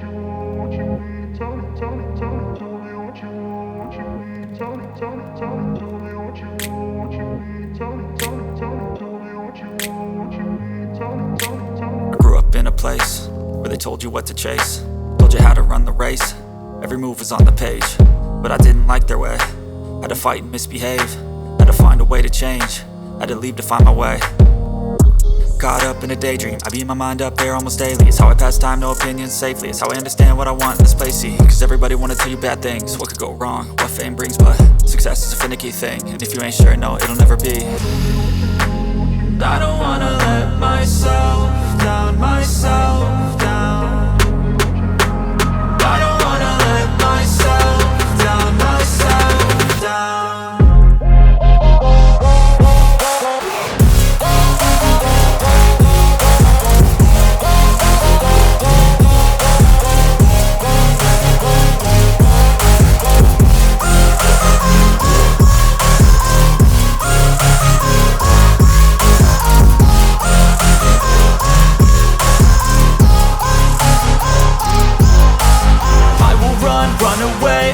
I grew up in a place where they told you what to chase, told you how to run the race. Every move was on the page, but I didn't like their way. Had to fight and misbehave, had to find a way to change, had to leave to find my way. Caught up in a daydream, I beat my mind up there almost daily. It's how I pass time, no opinions safely. It's how I understand what I want in this place, see. Cause everybody wanna tell you bad things, what could go wrong, what fame brings. But success is a finicky thing, and if you ain't sure, no, it'll never be. I don't wanna let myself down, myself down. I don't wanna let myself down, myself down.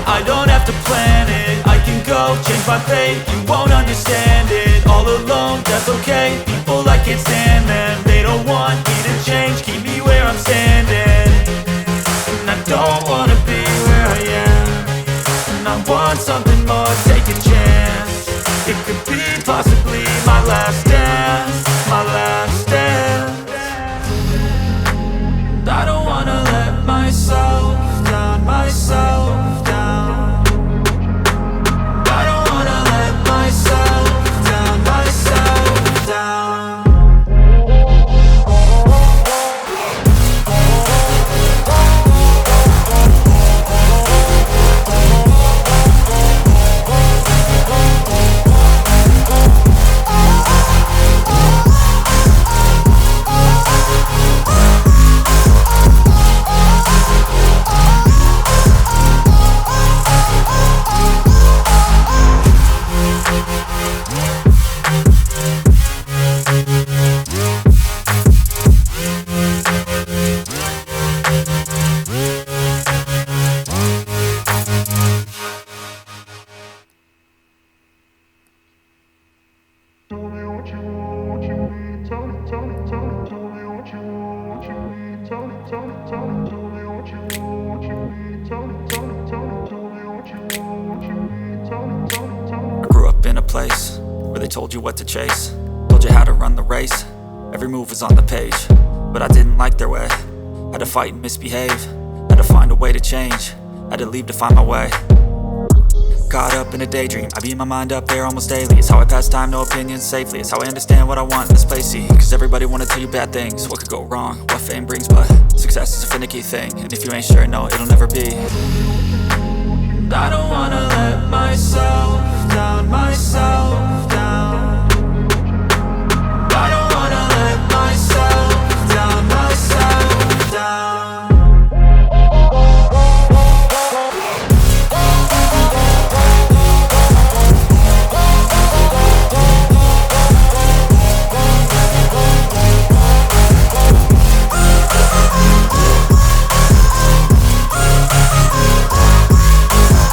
I don't have to plan it, I can go change my fate. You won't understand it, all alone, that's okay. People, I can't stand them, they don't want me to change. Keep me where I'm standing, and I don't wanna be where I am. And I want something more, take a chance. It could be possibly my last dance, my last dance. I don't wanna let myself down, myself down. Place where they told you what to chase, told you how to run the race. Every move was on the page, but I didn't like their way. Had to fight and misbehave, had to find a way to change, had to leave to find my way. Caught up in a daydream, I beat my mind up there almost daily. It's how I pass time, no opinions safely. It's how I understand what I want in this place, see. Cause everybody wanna tell you bad things, what could go wrong, what fame brings. But success is a finicky thing, and if you ain't sure, no, it'll never be. I don't wanna let myself down, myself down.